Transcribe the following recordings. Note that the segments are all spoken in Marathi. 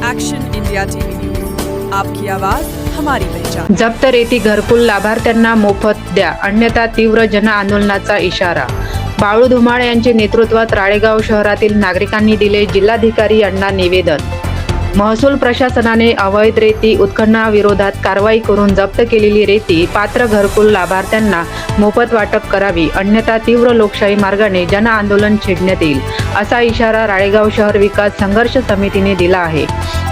एक्शन इंडिया टीवी न्यूज, आपकी आवाज हमारी पहचान। जप्त रेती घरकुल लाभार्थ्यांना मोफत द्या, अन्यथा तीव्र जन आंदोलनाचा इशारा। बाळू धुमाळ यांच्या नेतृत्वात राळेगाव शहरातील नागरिकांनी दिले जिल्हाधिकारी यांना निवेदन। महसूल प्रशासनाने अवैध रेती उत्खननाविरोधात कारवाई करून जप्त केलेली रेती पात्र घरकुल लाभार्थ्यांना मोफत वाटप करावी, अन्यथा तीव्र लोकशाही मार्गाने जन आंदोलन छेडण्यात येईल, असा इशारा राळेगाव शहर विकास संघर्ष समितीने दिला आहे।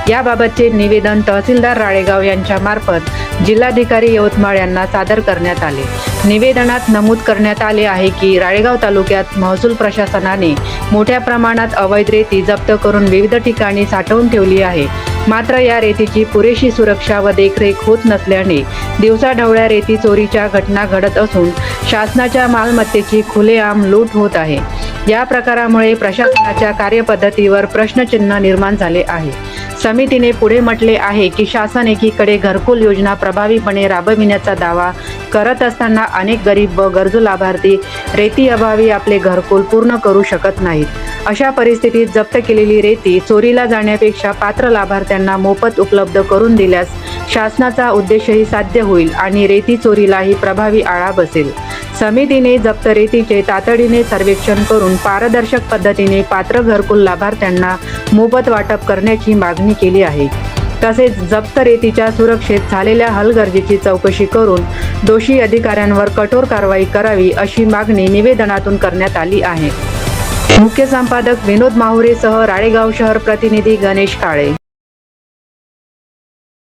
याबाबतचे निवेदन तहसीलदार राळेगाव यांच्या मार्फत जिल्हाधिकारी यवतमाळ यांना सादर करण्यात आले। निवेदनात नमूद करण्यात आले आहे की राळेगाव तालुक्यात महसूल प्रशासनाने मोठ्या प्रमाणात अवैध रेती जप्त करून विविध ठिकाणी साठवून ठेवली आहे। मात्र या रेतीची पुरेशी सुरक्षा व देखरेख होत नसल्याने दिवसाढवळ्या रेती चोरीच्या घटना घडत असून शासनाच्या मालमत्तेची खुलेआम लूट होत आहे। या प्रकारामुळे प्रशासनाच्या कार्यपद्धतीवर प्रश्नचिन्ह निर्माण झाले आहे। समितीने पुढे म्हटले आहे की शासन एकीकडे घरकुल योजना प्रभावीपणे राबविण्याचा दावा करत असताना अनेक गरीब व गरजू लाभार्थी रेती अभावी आपले घरकुल पूर्ण करू शकत नाहीत। अशा परिस्थितीत जप्त केलेली रेती चोरीला जाण्यापेक्षा पात्र लाभार्थ्यांना मोफत उपलब्ध करून दिल्यास शासनाचा उद्देशही साध्य होईल आणि रेती चोरीलाही प्रभावी आळा बसेल। समितीने जप्त रेतीचे तातडीने सर्वेक्षण करून पारदर्शक पद्धतीने पात्र घरकुल लाभार्थ्यांना मोफत वाटप करण्याची मागणी केली आहे। तसेच जप्त रेतीच्या सुरक्षेत झालेल्या हलगर्जीची चौकशी करून दोषी अधिकाऱ्यांवर कठोर कारवाई करावी, अशी मागणी निवेदनातून करण्यात आली आहे। मुख्य संपादक विनोद माहुरेसह राळेगाव शहर प्रतिनिधी गणेश काळे।